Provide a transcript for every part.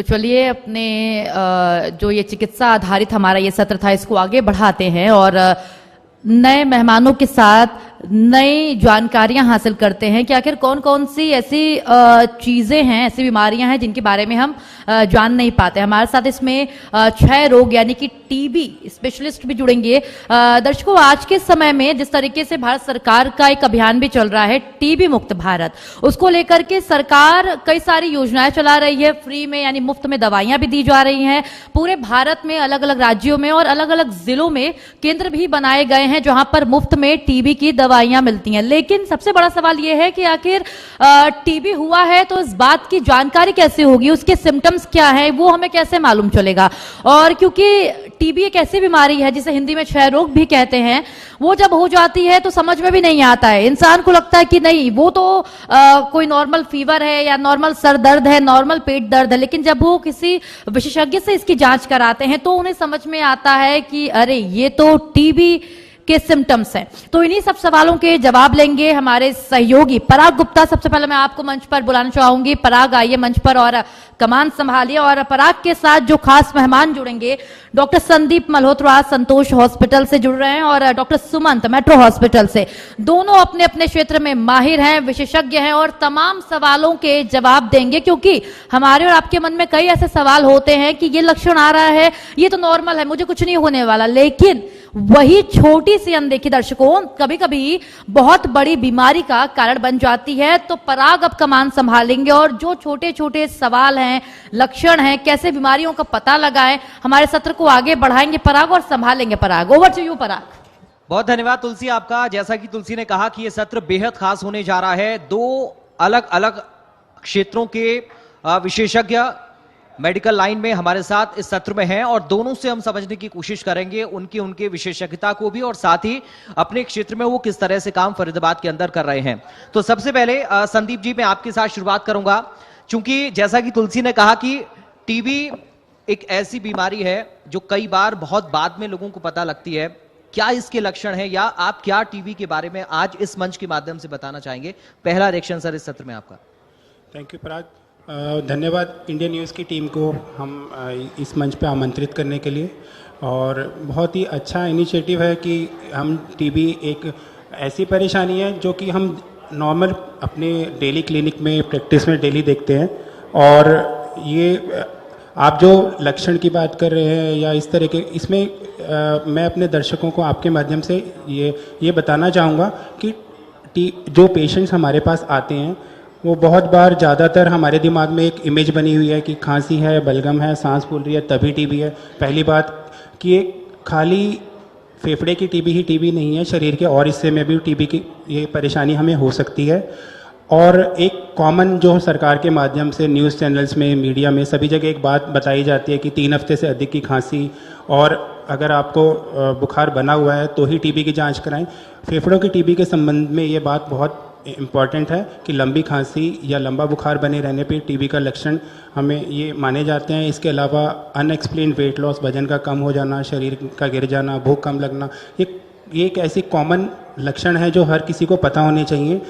तो चलिए अपने जो ये चिकित्सा आधारित हमारा ये सत्र था इसको आगे बढ़ाते हैं और नए मेहमानों के साथ नई जानकारियां हासिल करते हैं कि आखिर कौन कौन सी ऐसी चीजें हैं, ऐसी बीमारियां हैं जिनके बारे में हम जान नहीं पाते। हमारे साथ इसमें क्षय रोग यानी कि टीबी स्पेशलिस्ट भी जुड़ेंगे। दर्शकों, आज के समय में जिस तरीके से भारत सरकार का एक अभियान भी चल रहा है टीबी मुक्त भारत, उसको लेकर के सरकार कई सारी योजनाएं चला रही है। फ्री में यानी मुफ्त में दवाइयां भी दी जा रही हैं। पूरे भारत में अलग अलग राज्यों में और अलग अलग जिलों में केंद्र भी बनाए गए हैं जहां पर मुफ्त में टीबी की दवाइयां मिलती हैं। लेकिन सबसे बड़ा सवाल यह है कि आखिर टीबी हुआ है तो इस बात की जानकारी कैसे होगी, उसके सिम्टम्स क्या है, वो हमें कैसे मालूम चलेगा। और क्योंकि टीबी एक ऐसी बीमारी है जिसे हिंदी में क्षय रोग भी कहते हैं, वो जब हो जाती है तो समझ में भी नहीं आता है। इंसान को लगता है कि नहीं वो तो कोई नॉर्मल फीवर है या नॉर्मल सर दर्द है, नॉर्मल पेट दर्द है। लेकिन जब वो किसी विशेषज्ञ से इसकी जांच कराते हैं तो उन्हें समझ में आता है कि अरे ये तो टीबी के सिम्टम्स हैं। तो इन्हीं सब सवालों के जवाब लेंगे हमारे सहयोगी पराग गुप्ता। सबसे पहले मैं आपको मंच पर बुलाना चाहूंगी। पराग, आइए मंच पर और कमान संभालिए। और पराग के साथ जो खास मेहमान जुड़ेंगे, डॉक्टर संदीप मल्होत्रा संतोष हॉस्पिटल से जुड़ रहे हैं और डॉक्टर सुमंत मेट्रो हॉस्पिटल से। दोनों अपने अपने क्षेत्र में माहिर हैं, विशेषज्ञ हैं और तमाम सवालों के जवाब देंगे। क्योंकि हमारे और आपके मन में कई ऐसे सवाल होते हैं कि ये लक्षण आ रहा है, ये तो नॉर्मल है, मुझे कुछ नहीं होने वाला। लेकिन वही छोटी सी अनदेखी दर्शकों कभी कभी बहुत बड़ी बीमारी का कारण बन जाती है। तो पराग अब कमान संभालेंगे और जो छोटे छोटे सवाल हैं, लक्षण हैं, कैसे बीमारियों का पता लगाएं, हमारे सत्र को आगे बढ़ाएंगे पराग और संभालेंगे पराग। ओवर टू यू पराग। बहुत धन्यवाद तुलसी आपका। जैसा कि तुलसी ने कहा कि यह सत्र बेहद खास होने जा रहा है। दो अलग अलग क्षेत्रों के विशेषज्ञ मेडिकल लाइन में हमारे साथ इस सत्र में हैं और दोनों से हम समझने की कोशिश करेंगे उनके विशेषज्ञता को भी और साथ ही अपने क्षेत्र में वो किस तरह से काम फरीदाबाद के अंदर कर रहे हैं। तो सबसे पहले संदीप जी, मैं आपके साथ शुरुआत करूंगा। चूंकि जैसा कि तुलसी ने कहा कि टीबी एक ऐसी बीमारी है जो कई बार बहुत बाद में लोगों को पता लगती है, क्या इसके लक्षण है या आप क्या टीबी के बारे में आज इस मंच के माध्यम से बताना चाहेंगे? पहला रिएक्शन सर इस सत्र में आपका। थैंक यू पराग। धन्यवाद इंडियन न्यूज़ की टीम को हम इस मंच पे आमंत्रित करने के लिए। और बहुत ही अच्छा इनिशिएटिव है कि हम टीबी एक ऐसी परेशानी है जो कि हम नॉर्मल अपने डेली क्लिनिक में प्रैक्टिस में डेली देखते हैं। और ये आप जो लक्षण की बात कर रहे हैं या इस तरह के, इसमें मैं अपने दर्शकों को आपके माध्यम से ये बताना चाहूँगा कि जो पेशेंट्स हमारे पास आते हैं वो बहुत बार ज़्यादातर हमारे दिमाग में एक इमेज बनी हुई है कि खांसी है, बलगम है, सांस फूल रही है तभी टीबी है। पहली बात कि ये खाली फेफड़े की टीबी ही टीबी नहीं है, शरीर के और हिस्से में भी टीबी की ये परेशानी हमें हो सकती है। और एक कॉमन जो सरकार के माध्यम से न्यूज़ चैनल्स में, मीडिया में, सभी जगह एक बात बताई जाती है कि 3 हफ्ते से अधिक की खांसी और अगर आपको बुखार बना हुआ है तो ही टीबी की जांच कराएं। फेफड़ों की टीबी के संबंध में ये बात बहुत इम्पॉर्टेंट है कि लंबी खांसी या लंबा बुखार बने रहने पे टीबी का लक्षण हमें ये माने जाते हैं। इसके अलावा अनएक्सप्लेन्ड वेट लॉस, वजन का कम हो जाना, शरीर का गिर जाना, भूख कम लगना, ये एक ऐसी कॉमन लक्षण है जो हर किसी को पता होने चाहिए।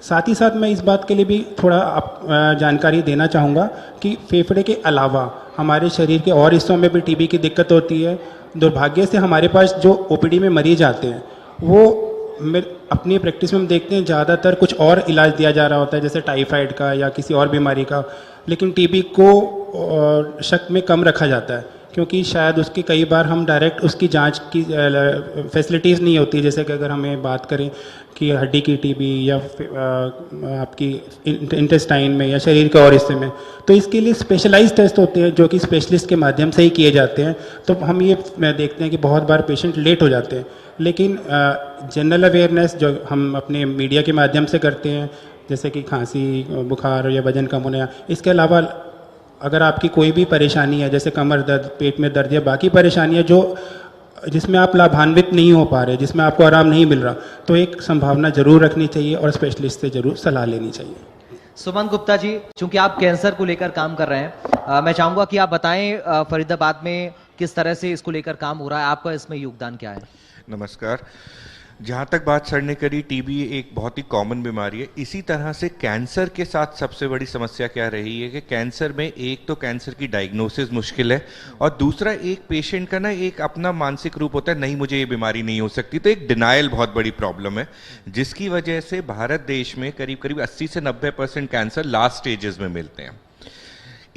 साथ ही साथ मैं इस बात के लिए भी थोड़ा जानकारी देना चाहूँगा कि फेफड़े के अलावा हमारे शरीर के और हिस्सों में भी टीबी की दिक्कत होती है। दुर्भाग्य से हमारे पास जो ओपीडी में मरीज आते हैं वो अपनी प्रैक्टिस में हम देखते हैं ज़्यादातर कुछ और इलाज दिया जा रहा होता है, जैसे टाइफाइड का या किसी और बीमारी का, लेकिन टीबी को शक में कम रखा जाता है क्योंकि शायद उसकी कई बार हम डायरेक्ट उसकी जांच की फैसिलिटीज़ नहीं होती। जैसे कि अगर हमें बात करें कि हड्डी की टीबी या आपकी इंटेस्टाइन में या शरीर के और हिस्से में, तो इसके लिए स्पेशलाइज्ड टेस्ट होते हैं जो कि स्पेशलिस्ट के माध्यम से ही किए जाते हैं। तो हम ये देखते हैं कि बहुत बार पेशेंट लेट हो जाते हैं। लेकिन जनरल अवेयरनेस जो हम अपने मीडिया के माध्यम से करते हैं, जैसे कि खांसी, बुखार या वजन कम होना, इसके अलावा अगर आपकी कोई भी परेशानी है जैसे कमर दर्द, पेट में दर्द या बाकी परेशानियाँ जिसमें आप लाभान्वित नहीं हो पा रहे, जिसमें आपको आराम नहीं मिल रहा, तो एक संभावना जरूर रखनी चाहिए और स्पेशलिस्ट से जरूर सलाह लेनी चाहिए। सुमंत गुप्ता जी, चूंकि आप कैंसर को लेकर काम कर रहे हैं, मैं चाहूंगा कि आप बताएं फरीदाबाद में किस तरह से इसको लेकर काम हो रहा है, आपका इसमें योगदान क्या है? नमस्कार। जहाँ तक बात सर ने करी, टीबी एक बहुत ही कॉमन बीमारी है। इसी तरह से कैंसर के साथ सबसे बड़ी समस्या क्या रही है कि कैंसर में एक तो कैंसर की डायग्नोसिस मुश्किल है, और दूसरा एक पेशेंट का ना एक अपना मानसिक रूप होता है, नहीं मुझे ये बीमारी नहीं हो सकती, तो एक डिनायल बहुत बड़ी प्रॉब्लम है, जिसकी वजह से भारत देश में करीब करीब 80 से 90% कैंसर लास्ट स्टेजेस में मिलते हैं।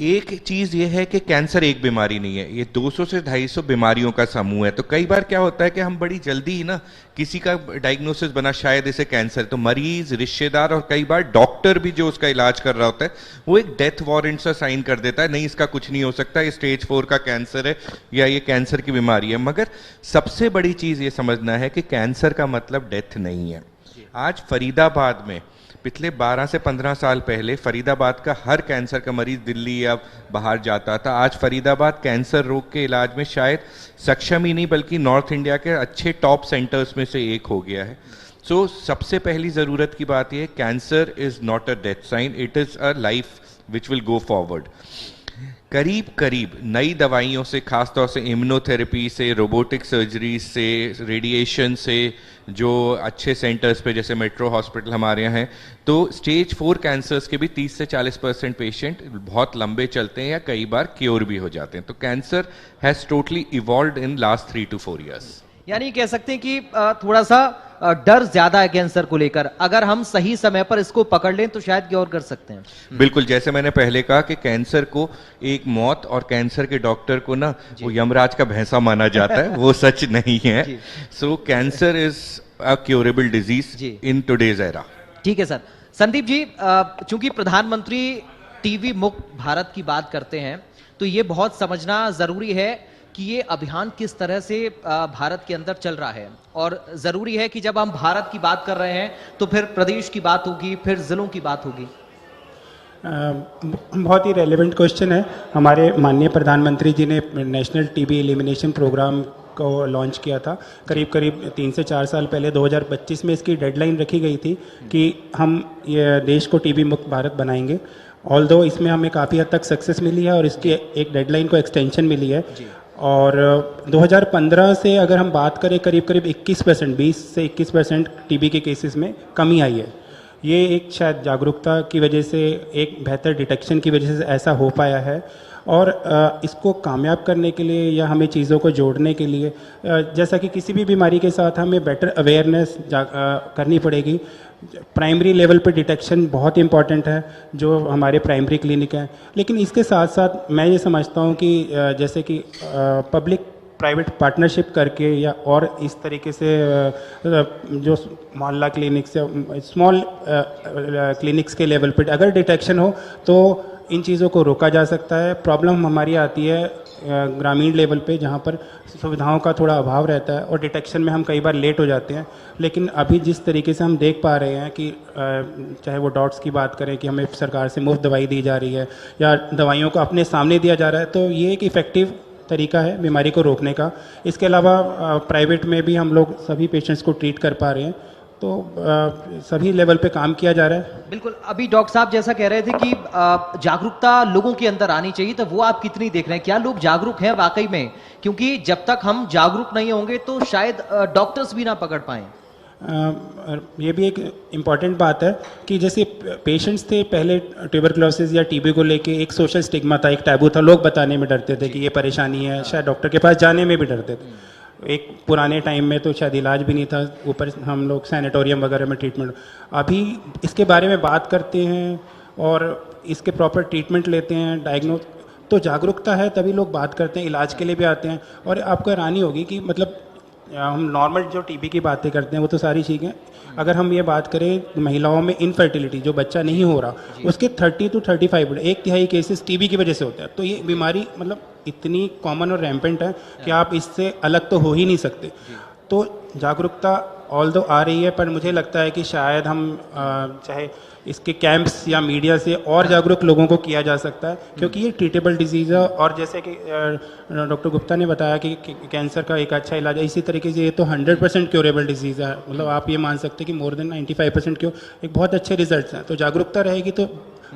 एक चीज ये है कि कैंसर एक बीमारी नहीं है, ये 200 से 250 बीमारियों का समूह है। तो कई बार क्या होता है कि हम बड़ी जल्दी ही ना किसी का डायग्नोसिस बना शायद इसे कैंसर, तो मरीज, रिश्तेदार और कई बार डॉक्टर भी जो उसका इलाज कर रहा होता है वो एक डेथ वारंट सा साइन कर देता है, नहीं इसका कुछ नहीं हो सकता, ये स्टेज 4 का कैंसर है या ये कैंसर की बीमारी है। मगर सबसे बड़ी चीज ये समझना है कि कैंसर का मतलब डेथ नहीं है। आज फरीदाबाद में पिछले 12 से 15 साल पहले फरीदाबाद का हर कैंसर का मरीज दिल्ली या बाहर जाता था। आज फरीदाबाद कैंसर रोग के इलाज में शायद सक्षम ही नहीं बल्कि नॉर्थ इंडिया के अच्छे टॉप सेंटर्स में से एक हो गया है। सो सबसे पहली ज़रूरत की बात यह है, cancer is not a death sign, it is a life which will go forward. करीब करीब नई दवाइयों से, खासतौर से इम्यूनोथेरेपी से, रोबोटिक सर्जरी से, रेडिएशन से, जो अच्छे सेंटर्स पे जैसे मेट्रो हॉस्पिटल हमारे यहाँ हैं, तो स्टेज 4 कैंसर्स के भी 30 से 40% पेशेंट बहुत लंबे चलते हैं या कई बार क्योर भी हो जाते हैं। तो cancer has totally evolved in last 3 to 4 years। यानी कह सकते हैं कि थोड़ा सा डर ज्यादा है कैंसर को लेकर, अगर हम सही समय पर इसको पकड़ लें तो शायद क्योर कर सकते हैं। बिल्कुल, जैसे मैंने पहले कहा कि कैंसर को एक मौत और कैंसर के डॉक्टर को ना वो यमराज का भैंसा माना जाता है, वो सच नहीं है। So cancer is a curable disease in today's era. ठीक है सर। संदीप जी, चूंकि प्रधानमंत्री टीबी मुक्त भारत की बात करते हैं तो ये बहुत समझना जरूरी है कि ये अभियान किस तरह से भारत के अंदर चल रहा है, और जरूरी है कि जब हम भारत की बात कर रहे हैं तो फिर प्रदेश की बात होगी, फिर जिलों की बात होगी। बहुत ही रेलेवेंट क्वेश्चन है। हमारे माननीय प्रधानमंत्री जी ने नेशनल टीबी एलिमिनेशन प्रोग्राम को लॉन्च किया था करीब करीब 3 से 4 साल पहले। 2025 में इसकी डेडलाइन रखी गई थी कि हम ये देश को टीबी मुक्त भारत बनाएंगे। ऑल्दो इसमें हमें काफ़ी हद तक सक्सेस मिली है और इसकी एक डेडलाइन को एक्सटेंशन मिली है। और 2015 से अगर हम बात करें करीब करीब 21%, 20 से 21% टीबी के केसेस में कमी आई है। ये एक शायद जागरूकता की वजह से, एक बेहतर डिटेक्शन की वजह से ऐसा हो पाया है। और इसको कामयाब करने के लिए या हमें चीज़ों को जोड़ने के लिए, जैसा कि किसी भी बीमारी के साथ हमें बेटर अवेयरनेस करनी पड़ेगी। प्राइमरी लेवल पे डिटेक्शन बहुत इंपॉर्टेंट है, जो हमारे प्राइमरी क्लिनिक हैं। लेकिन इसके साथ साथ मैं ये समझता हूँ कि जैसे कि पब्लिक प्राइवेट पार्टनरशिप करके या और इस तरीके से जो मोहल्ला क्लिनिक्स या स्मॉल क्लिनिक्स के लेवल पे अगर डिटेक्शन हो तो इन चीज़ों को रोका जा सकता है। प्रॉब्लम हमारी आती है ग्रामीण लेवल पे, जहाँ पर सुविधाओं का थोड़ा अभाव रहता है और डिटेक्शन में हम कई बार लेट हो जाते हैं। लेकिन अभी जिस तरीके से हम देख पा रहे हैं कि चाहे वो डॉट्स की बात करें कि हमें सरकार से मुफ्त दवाई दी जा रही है या दवाइयों को अपने सामने दिया जा रहा है, तो ये एक इफ़ेक्टिव तरीका है बीमारी को रोकने का। इसके अलावा प्राइवेट में भी हम लोग सभी पेशेंट्स को ट्रीट कर पा रहे हैं, तो सभी लेवल पे काम किया जा रहा है। बिल्कुल। अभी डॉक्टर साहब जैसा कह रहे थे कि जागरूकता लोगों के अंदर आनी चाहिए, तो वो आप कितनी देख रहे हैं? क्या लोग जागरूक हैं वाकई में? क्योंकि जब तक हम जागरूक नहीं होंगे तो शायद डॉक्टर्स भी ना पकड़ पाएं। ये भी एक इम्पॉर्टेंट बात है कि जैसे पेशेंट्स थे पहले ट्यूबरक्लोसिस या टीबी को लेके एक सोशल स्टिग्मा था, एक टैबू था, लोग बताने में डरते थे कि ये परेशानी है, शायद डॉक्टर के पास जाने में भी डरते थे। एक पुराने टाइम में तो शायद इलाज भी नहीं था, ऊपर हम लोग सैनिटोरियम वगैरह में ट्रीटमेंट। अभी इसके बारे में बात करते हैं और इसके प्रॉपर ट्रीटमेंट लेते हैं, डायग्नोज, तो जागरूकता है तभी लोग बात करते हैं, इलाज के लिए भी आते हैं। और आपको हैरानी होगी कि मतलब हम नॉर्मल जो टीबी की बातें करते हैं वो तो सारी ठीक है, अगर हम ये बात करें महिलाओं में इनफर्टिलिटी, जो बच्चा नहीं हो रहा, उसके 30 to 35 1/3 केसेस टीबी की वजह से होता है। तो ये बीमारी मतलब इतनी कॉमन और रैम्पेंट है कि आप इससे अलग तो हो ही नहीं सकते। तो जागरूकता ऑल्दो आ रही है, पर मुझे लगता है कि शायद हम चाहे इसके कैंप्स या मीडिया से और जागरूक लोगों को किया जा सकता है, क्योंकि ये ट्रीटेबल डिजीज़ है। और जैसे कि डॉक्टर गुप्ता ने बताया कि कैंसर का एक अच्छा इलाज है, इसी तरीके से ये तो 100% क्योरेबल डिजीज़ है। मतलब आप ये मान सकते हैं कि मोर देन 95% क्योर, एक बहुत अच्छे रिजल्ट हैं। तो जागरूकता रहेगी तो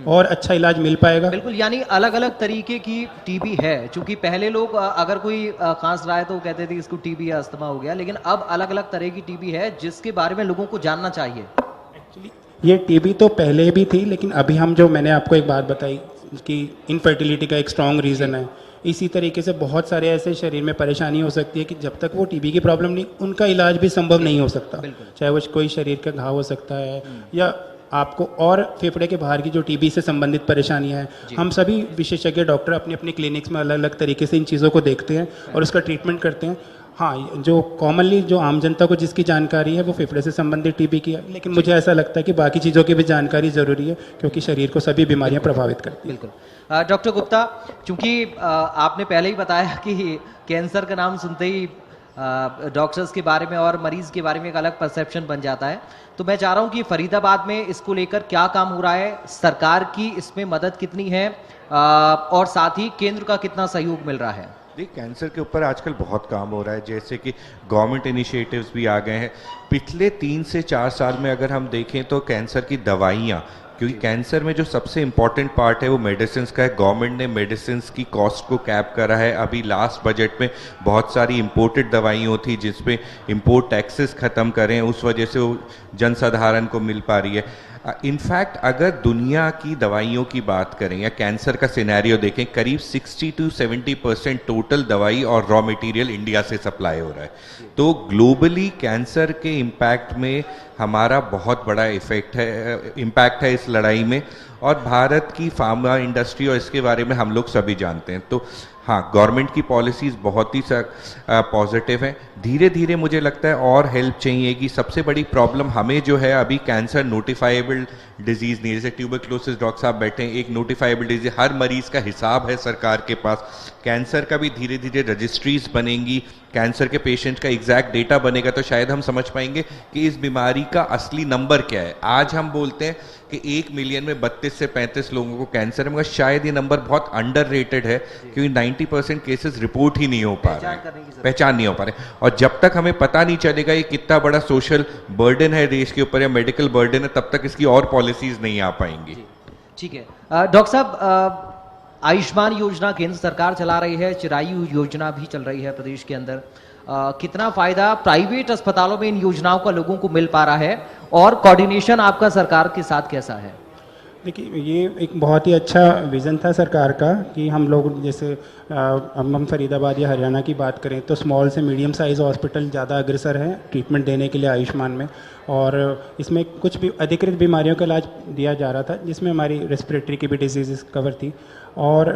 और अच्छा इलाज मिल पाएगा। बिल्कुल, यानी अलग अलग तरीके की टीबी है। चूंकि पहले लोग अगर कोई खांस रहा है तो वो कहते थे इसको टीबी या अस्थमा हो गया, लेकिन अब अलग अलग तरह की टीबी है जिसके बारे में लोगों को जानना चाहिए। एक्चुअली ये टीबी तो पहले भी थी, लेकिन अभी हम जो मैंने आपको एक बात बताई कि इनफर्टिलिटी का एक स्ट्रॉन्ग रीज़न है, इसी तरीके से बहुत सारे ऐसे शरीर में परेशानी हो सकती है कि जब तक वो टीबी की प्रॉब्लम नहीं, उनका इलाज भी संभव नहीं हो सकता। चाहे वो कोई शरीर का घाव हो सकता है या आपको और फेफड़े के बाहर की जो टीबी से संबंधित परेशानियां हैं, हम सभी विशेषज्ञ डॉक्टर अपने अपने क्लिनिक्स में अलग अलग तरीके से इन चीज़ों को देखते हैं और उसका ट्रीटमेंट करते हैं। हाँ, जो कॉमनली जो आम जनता को जिसकी जानकारी है वो फेफड़े से संबंधित टीबी की है, लेकिन मुझे ऐसा लगता है कि बाकी चीज़ों की भी जानकारी ज़रूरी है, क्योंकि शरीर को सभी बीमारियां प्रभावित करती हैं। बिल्कुल। डॉक्टर गुप्ता, चूंकि आपने पहले ही बताया कि कैंसर का नाम सुनते ही डॉक्टर्स के बारे में और मरीज के बारे में एक अलग परसेप्शन बन जाता है, तो मैं चाह रहा हूं कि फरीदाबाद में इसको लेकर क्या काम हो रहा है, सरकार की इसमें मदद कितनी है और साथ ही केंद्र का कितना सहयोग मिल रहा है? देखिए, कैंसर के ऊपर आजकल बहुत काम हो रहा है, जैसे कि गवर्नमेंट इनिशिएटिव्स भी आ गए हैं। पिछले 3 से 4 साल में अगर हम देखें तो कैंसर की दवाइयाँ, क्योंकि कैंसर में जो सबसे इम्पॉर्टेंट पार्ट है वो मेडिसिन का है, गवर्नमेंट ने मेडिसिन की कॉस्ट को कैप करा है। अभी लास्ट बजट में बहुत सारी इम्पोर्टेड दवाइयाँ थी जिसपे इम्पोर्ट टैक्सेस ख़त्म करें, उस वजह से वो जनसाधारण को मिल पा रही है। इनफैक्ट अगर दुनिया की दवाइयों की बात करें या कैंसर का सिनेरियो देखें, करीब 60 to 70% टोटल दवाई और रॉ मटेरियल इंडिया से सप्लाई हो रहा है। तो ग्लोबली कैंसर के इम्पैक्ट में हमारा बहुत बड़ा इम्पैक्ट है इस लड़ाई में, और भारत की फार्मा इंडस्ट्री और इसके बारे में हम लोग सभी जानते हैं। तो हाँ, गवर्नमेंट की पॉलिसीज़ बहुत ही पॉजिटिव हैं। धीरे धीरे मुझे लगता है और हेल्प चाहिए कि सबसे बड़ी प्रॉब्लम हमें जो है अभी कैंसर नोटिफाइबल डिजीज़ नहीं, जैसे ट्यूबरक्लोसिस डॉक्टर साहब बैठे हैं, एक नोटिफाइबल डिजीज, हर मरीज़ का हिसाब है सरकार के पास। कैंसर का भी धीरे धीरे रजिस्ट्रीज बनेंगी, कैंसर के पेशेंट का एग्जैक्ट डेटा बनेगा, तो शायद हम समझ पाएंगे कि इस बीमारी का असली नंबर क्या है। आज हम बोलते हैं कि 1 मिलियन में 32 से 35 लोगों को कैंसर है, मगर शायद ये नंबर बहुत अंडररेटेड है, क्योंकि 90% केसेस रिपोर्ट ही नहीं हो पा रहे, पहचान नहीं हो पा रहे। और जब तक हमें पता नहीं चलेगा ये कितना बड़ा सोशल बर्डन है देश के ऊपर या मेडिकल बर्डन है, तब तक इसकी और पॉलिसीज नहीं आ पाएंगी। ठीक है डॉक्टर साहब, आयुष्मान योजना केंद्र सरकार चला रही है, चिरायु योजना भी चल रही है प्रदेश के अंदर, कितना फायदा प्राइवेट अस्पतालों में इन योजनाओं का लोगों को मिल पा रहा है और कोऑर्डिनेशन आपका सरकार के साथ कैसा है? देखिए, ये एक बहुत ही अच्छा विज़न था सरकार का कि हम लोग जैसे हम फरीदाबाद या हरियाणा की बात करें तो स्मॉल से मीडियम साइज़ हॉस्पिटल ज़्यादा अग्रसर हैं ट्रीटमेंट देने के लिए आयुष्मान में, और इसमें कुछ भी अधिकृत बीमारियों का इलाज दिया जा रहा था, जिसमें हमारी रेस्पिरेटरी की भी डिजीज़ कवर थी। और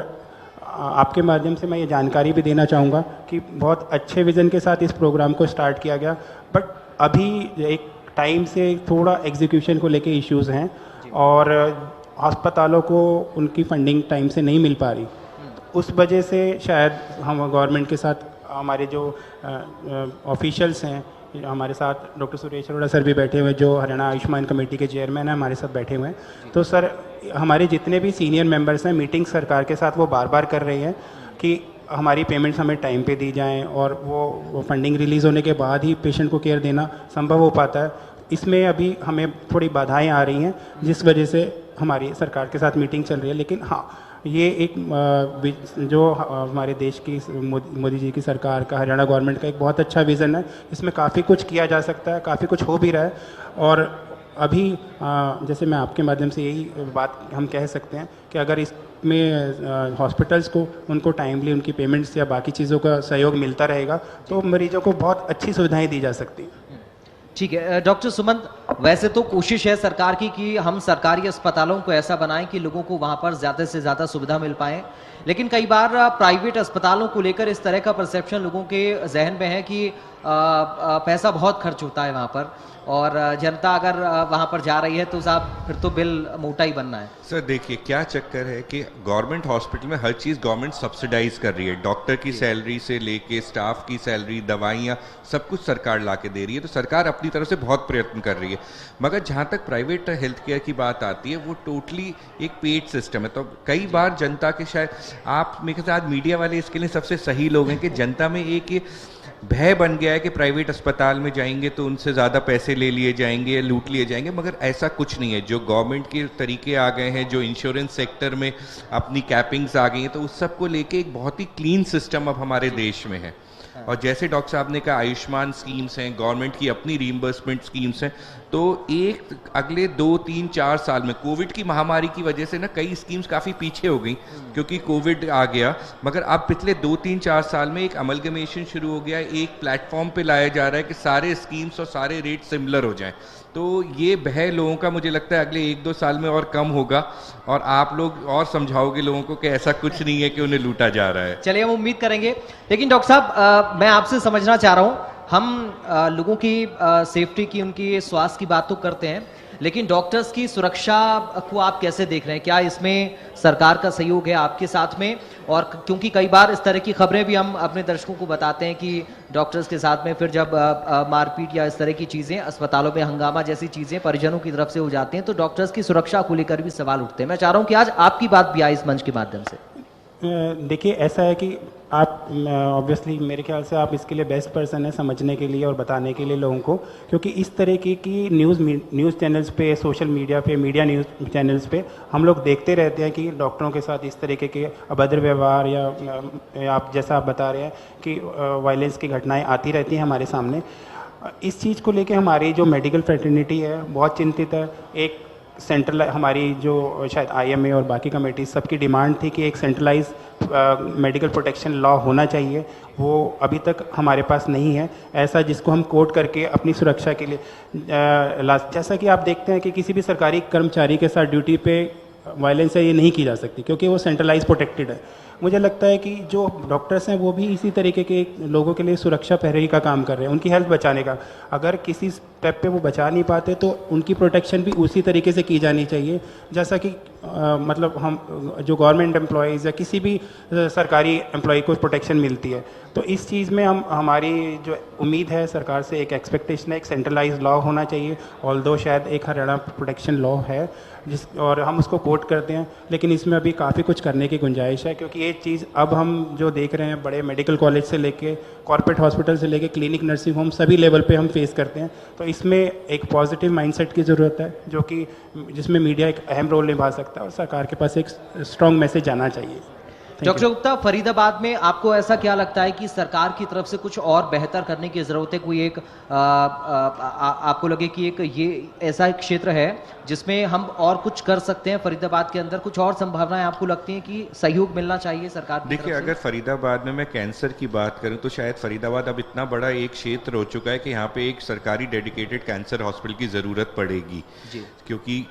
आपके माध्यम से मैं ये जानकारी भी देना चाहूँगा कि बहुत अच्छे विज़न के साथ इस प्रोग्राम को स्टार्ट किया गया, बट अभी एक टाइम से थोड़ा एग्जीक्यूशन को लेके इश्यूज़ हैं और अस्पतालों को उनकी फंडिंग टाइम से नहीं मिल पा रही। उस वजह से शायद हम गवर्नमेंट के साथ हमारे जो ऑफिशियल्स हैं, हमारे साथ डॉक्टर सुरेश अरोड़ा सर भी बैठे हुए हैं जो हरियाणा आयुष्मान कमेटी के चेयरमैन हैं, हमारे साथ बैठे हुए हैं। तो सर, हमारे जितने भी सीनियर मेंबर्स हैं, मीटिंग सरकार के साथ वो बार बार कर रही हैं कि हमारी पेमेंट्स हमें टाइम पे दी जाएं और वो फंडिंग रिलीज़ होने के बाद ही पेशेंट को केयर देना संभव हो पाता है। इसमें अभी हमें थोड़ी बाधाएं आ रही हैं, जिस वजह से हमारी सरकार के साथ मीटिंग चल रही है। लेकिन हाँ, ये एक जो हमारे देश की मोदी जी की सरकार का, हरियाणा गवर्नमेंट का एक बहुत अच्छा विज़न है। इसमें काफ़ी कुछ किया जा सकता है, काफ़ी कुछ हो भी रहा है। और अभी जैसे मैं आपके माध्यम से यही बात हम कह सकते हैं कि अगर इसमें हॉस्पिटल्स को उनको टाइमली उनकी पेमेंट्स या बाकी चीज़ों का सहयोग मिलता रहेगा तो मरीजों को बहुत अच्छी सुविधाएं दी जा सकती हैं। ठीक है डॉक्टर सुमंत, वैसे तो कोशिश है सरकार की कि हम सरकारी अस्पतालों को ऐसा बनाएं कि लोगों को वहां पर ज़्यादा से ज़्यादा सुविधा मिल पाए, लेकिन कई बार प्राइवेट अस्पतालों को लेकर इस तरह का परसेप्शन लोगों के जहन में है कि पैसा बहुत खर्च होता है वहां पर, और जनता अगर वहां पर जा रही है तो साहब फिर तो बिल मोटा ही बनना है। सर देखिए, क्या चक्कर है कि गवर्नमेंट हॉस्पिटल में हर चीज़ गवर्नमेंट सब्सिडाइज कर रही है, डॉक्टर की सैलरी से लेके स्टाफ की सैलरी, दवाइयाँ, सब कुछ सरकार ला के दे रही है। तो सरकार अपनी तरफ से बहुत प्रयत्न कर रही है, मगर जहाँ तक प्राइवेट हेल्थ केयर की बात आती है वो टोटली एक पेड सिस्टम है। तो कई बार जनता के, शायद आप मेरे साथ मीडिया वाले इसके लिए सबसे सही लोग हैं कि जनता में एक भय बन गया है कि प्राइवेट अस्पताल में जाएंगे तो उनसे ज़्यादा पैसे ले लिए जाएंगे, लूट लिए जाएंगे, मगर ऐसा कुछ नहीं है। जो गवर्नमेंट के तरीके आ गए हैं, जो इंश्योरेंस सेक्टर में अपनी कैपिंग्स आ गई हैं, तो उस सब को लेके एक बहुत ही क्लीन सिस्टम अब हमारे देश में है। और जैसे डॉक्टर साहब ने कहा, आयुष्मान स्कीम्स हैं, गवर्नमेंट की अपनी रीइंबर्समेंट स्कीम्स हैं, तो एक अगले 2-3-4 साल में कोविड की महामारी की वजह से ना कई स्कीम्स काफ़ी पीछे हो गई क्योंकि कोविड आ गया, मगर अब पिछले 2-3-4 साल में एक अमलगमेशन शुरू हो गया, एक प्लेटफॉर्म पे लाया जा रहा है कि सारे स्कीम्स और सारे रेट सिमिलर हो जाएं। तो ये भय लोगों का मुझे लगता है अगले 1-2 साल में और कम होगा और आप लोग और समझाओगे लोगों को कि ऐसा कुछ नहीं है कि उन्हें लूटा जा रहा है। चलिए हम उम्मीद करेंगे। लेकिन डॉक्टर साहब, मैं आपसे समझना चाह रहा हूं, हम लोगों की सेफ्टी की, उनकी स्वास्थ्य की बात तो करते हैं, लेकिन डॉक्टर्स की सुरक्षा को आप कैसे देख रहे हैं? क्या इसमें सरकार का सहयोग है आपके साथ में? और क्योंकि कई बार इस तरह की खबरें भी हम अपने दर्शकों को बताते हैं कि डॉक्टर्स के साथ में फिर जब मारपीट या इस तरह की चीज़ें, अस्पतालों में हंगामा जैसी चीज़ें परिजनों की तरफ से हो जाती हैं, तो डॉक्टर्स की सुरक्षा को लेकर भी सवाल उठते हैं। मैं चाह रहा हूँ कि आज आपकी बात भी आए इस मंच के माध्यम से। देखिए, ऐसा है कि आप ऑब्वियसली मेरे ख्याल से आप इसके लिए बेस्ट पर्सन है समझने के लिए और बताने के लिए लोगों को, क्योंकि इस तरह की न्यूज़ चैनल्स पे, सोशल मीडिया पे, मीडिया न्यूज़ चैनल्स पे हम लोग देखते रहते हैं कि डॉक्टरों के साथ इस तरीके के अभद्र व्यवहार या आप जैसा आप बता रहे हैं कि वायलेंस की घटनाएं आती रहती हैं हमारे सामने। इस चीज़ को लेके हमारी जो मेडिकल फ्रेटर्निटी है बहुत चिंतित है। एक सेंट्रल हमारी जो शायद आईएमए और बाकी कमेटी सबकी डिमांड थी कि एक सेंट्रलाइज मेडिकल प्रोटेक्शन लॉ होना चाहिए, वो अभी तक हमारे पास नहीं है ऐसा जिसको हम कोट करके अपनी सुरक्षा के लिए जैसा कि आप देखते हैं कि किसी भी सरकारी कर्मचारी के साथ ड्यूटी पे वायलेंस है ये नहीं की जा सकती क्योंकि वो सेंट्रलाइज प्रोटेक्टेड है। मुझे लगता है कि जो डॉक्टर्स हैं वो भी इसी तरीके के लोगों के लिए सुरक्षा प्रहरी का काम कर रहे हैं, उनकी हेल्थ बचाने का। अगर किसी स्टेप पे वो बचा नहीं पाते तो उनकी प्रोटेक्शन भी उसी तरीके से की जानी चाहिए जैसा कि मतलब हम जो गवर्नमेंट एम्प्लॉयज़ या किसी भी सरकारी एम्प्लॉय को प्रोटेक्शन मिलती है। तो इस चीज़ में हमारी जो उम्मीद है सरकार से, एक एक्सपेक्टेशन है, एक सेंट्रलाइज लॉ होना चाहिए। ऑल्दो शायद एक हरियाणा प्रोटेक्शन लॉ है और हम उसको कोट करते हैं, लेकिन इसमें अभी काफ़ी कुछ करने की गुंजाइश है क्योंकि ये चीज़ अब हम जो देख रहे हैं बड़े मेडिकल कॉलेज से लेके कॉर्पोरेट हॉस्पिटल से लेके क्लिनिक, नर्सिंग होम, सभी लेवल पे हम फेस करते हैं। तो इसमें एक पॉजिटिव माइंडसेट की ज़रूरत है जो कि जिसमें मीडिया एक अहम रोल निभा सकता है और सरकार के पास एक स्ट्रॉन्ग मैसेज आना चाहिए। डॉक्टर गुप्ता, फरीदाबाद में आपको ऐसा क्या लगता है कि सरकार की तरफ से कुछ और बेहतर करने की ज़रूरत है? कोई एक आपको लगे कि एक ये ऐसा एक क्षेत्र है जिसमें हम और कुछ कर सकते हैं फरीदाबाद के अंदर? कुछ और संभावनाएं आपको लगती हैं कि सहयोग मिलना चाहिए सरकार की तरफ से? देखिए, अगर फरीदाबाद में मैं कैंसर की बात करूं तो शायद फरीदाबाद अब इतना बड़ा एक क्षेत्र हो चुका है कि यहाँ पे एक सरकारी डेडिकेटेड कैंसर हॉस्पिटल की ज़रूरत पड़ेगी जी। क्योंकि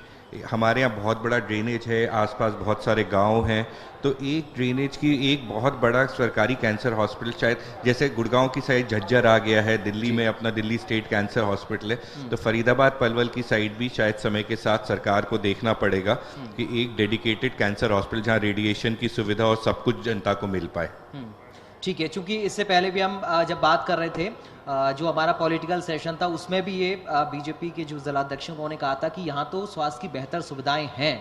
हमारे यहाँ बहुत बड़ा ड्रेनेज है, आसपास बहुत सारे गांव हैं, तो एक ड्रेनेज की एक बहुत बड़ा सरकारी कैंसर हॉस्पिटल, शायद जैसे गुड़गांव की साइड झज्जर आ गया है, दिल्ली में अपना दिल्ली स्टेट कैंसर हॉस्पिटल है, तो फरीदाबाद पलवल की साइड भी शायद समय के साथ सरकार को देखना पड़ेगा कि एक डेडिकेटेड कैंसर हॉस्पिटल जहाँ रेडिएशन की सुविधा और सब कुछ जनता को मिल पाए। ठीक है, चूंकि इससे पहले भी हम जब बात कर रहे थे, जो हमारा पॉलिटिकल सेशन था उसमें भी ये बीजेपी के जो जिलाध्यक्ष उन्होंने कहा था कि यहाँ तो स्वास्थ्य की बेहतर सुविधाएं हैं।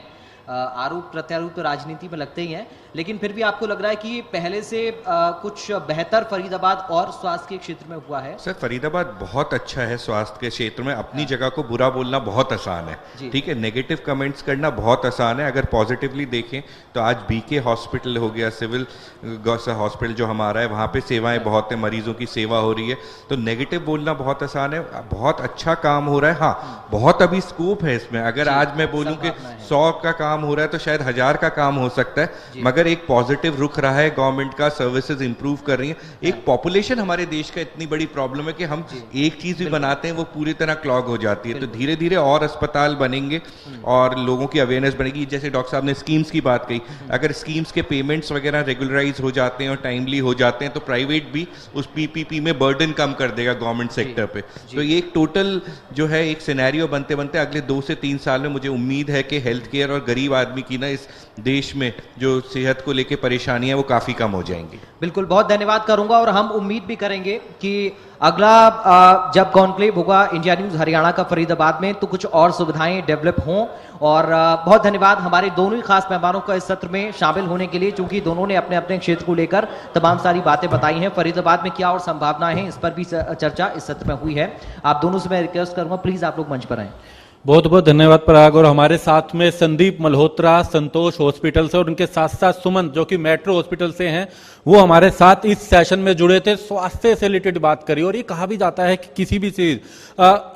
आरोप प्रत्यारोप तो राजनीति में लगते ही हैं, लेकिन फिर भी आपको लग रहा है कि पहले से कुछ बेहतर फरीदाबाद और स्वास्थ्य के क्षेत्र में हुआ है? सर, फरीदाबाद बहुत अच्छा है स्वास्थ्य के क्षेत्र में। अपनी जगह को बुरा बोलना बहुत आसान है, ठीक है, नेगेटिव कमेंट्स करना बहुत आसान है। अगर पॉजिटिवली देखें तो आज बीके हॉस्पिटल हो गया, सिविल हॉस्पिटल जो हमारा है, वहाँ पे सेवाएं बहुत है, मरीजों की सेवा हो रही है, तो नेगेटिव बोलना बहुत आसान है। बहुत अच्छा काम हो रहा है। हाँ, बहुत अभी स्कोप है इसमें। अगर आज मैं बोलूँ कि 100 का काम हो रहा है तो शायद 1000 का काम हो सकता है, मगर एक पॉजिटिव रुख रहा है गवर्नमेंट का, सर्विसेज इंप्रूव कर रही है। एक पॉपुलेशन हमारे देश का इतनी बड़ी प्रॉब्लम है कि हम एक चीज भी बनाते हैं वो पूरी तरह क्लॉग हो जाती है। तो धीरे धीरे और अस्पताल बनेंगे और लोगों की अवेयरनेस बनेगी। जैसे डॉक्टर साहब ने स्कीम्स की बात कही, अगर स्कीम्स के पेमेंट्स वगैरह रेगुलराइज हो जाते हैं और टाइमली हो जाते हैं तो प्राइवेट भी उस पीपीपी में बर्डन कम कर देगा गवर्नमेंट सेक्टर पे। तो ये एक टोटल जो है एक सिनेरियो बनते बनते अगले 2 से 3 साल में मुझे उम्मीद है कि हेल्थ केयर और गरीब गरीब आदमी की ना इस देश में जो सेहत को लेके परेशानियां वो काफी कम हो जाएंगी। बिल्कुल, बहुत धन्यवाद करूंगा और हम उम्मीद भी करेंगे कि अगला जब कॉन्क्लेव होगा इंडिया न्यूज हरियाणा का फरीदाबाद में तो कुछ और सुविधाएं डेवलप हों। और बहुत धन्यवाद हमारे दोनों ही खास मेहमानों का इस सत्र में शामिल होने के लिए, क्योंकि दोनों ने अपने अपने क्षेत्र को लेकर तमाम सारी बातें बताई हैं। फरीदाबाद में क्या और संभावनाएं हैं इस पर भी चर्चा इस सत्र में हुई है। आप दोनों से मैं रिक्वेस्ट करूंगा प्लीज आप लोग मंच पर आए। बहुत बहुत धन्यवाद पराग। और हमारे साथ में संदीप मल्होत्रा संतोष हॉस्पिटल से और उनके साथ साथ सुमन जो कि मेट्रो हॉस्पिटल से हैं, वो हमारे साथ इस सेशन में जुड़े थे, स्वास्थ्य से रिलेटेड बात करी। और ये कहा भी जाता है कि किसी भी चीज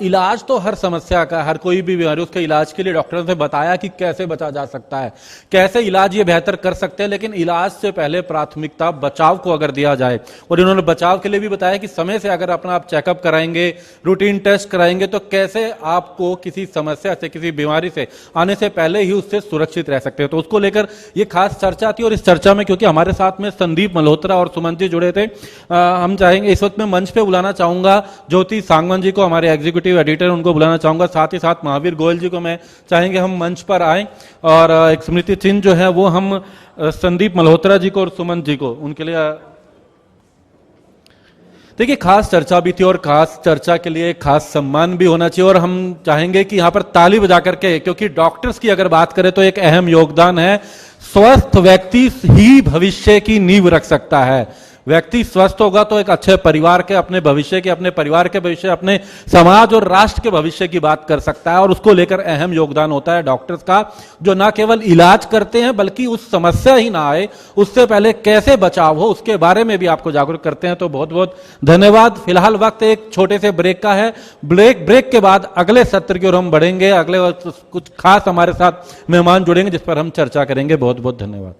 इलाज तो हर समस्या का, हर कोई भी बीमारी उसके इलाज के लिए डॉक्टरों से बताया कि कैसे बचा जा सकता है, कैसे इलाज ये बेहतर कर सकते हैं, लेकिन इलाज से पहले प्राथमिकता बचाव को अगर दिया जाए। और इन्होंने बचाव के लिए भी बताया कि समय से अगर अपना आप चेकअप कराएंगे, रूटीन टेस्ट कराएंगे, तो कैसे आपको किसी समस्या से, किसी बीमारी से आने से पहले ही उससे सुरक्षित रह सकते हैं। तो उसको लेकर ये खास चर्चा थी। और इस चर्चा में क्योंकि हमारे साथ में संदीप मल्होत्रा और सुमन जी जुड़े थे, हम चाहेंगे इस वक्त मैं मंच पे बुलाना चाहूंगा ज्योति सांगवान जी को, हमारे एग्जीक्यूटिव एडिटर, उनको बुलाना चाहूंगा। साथ ही साथ महावीर गोयल जी को मैं चाहेंगे हम मंच पर आए। और एक स्मृति चिन्ह जो है वो हम संदीप मल्होत्रा जी को और सुमन जी को, उनके लिए देखिए खास चर्चा भी थी और खास चर्चा के लिए खास सम्मान भी होना चाहिए। और हम चाहेंगे कि यहां पर ताली बजा करके, क्योंकि डॉक्टर्स की अगर बात करें तो एक अहम योगदान है। स्वस्थ व्यक्ति ही भविष्य की नींव रख सकता है। व्यक्ति स्वस्थ होगा तो एक अच्छे परिवार के, अपने भविष्य के, अपने परिवार के भविष्य, अपने समाज और राष्ट्र के भविष्य की बात कर सकता है। और उसको लेकर अहम योगदान होता है डॉक्टर्स का, जो ना केवल इलाज करते हैं बल्कि उस समस्या ही ना आए उससे पहले कैसे बचाव हो उसके बारे में भी आपको जागरूक करते हैं। तो बहुत बहुत धन्यवाद। फिलहाल वक्त एक छोटे से ब्रेक का है। ब्रेक के बाद अगले सत्र की ओर हम बढ़ेंगे। अगले कुछ खास हमारे साथ मेहमान जुड़ेंगे जिस पर हम चर्चा करेंगे। बहुत बहुत धन्यवाद।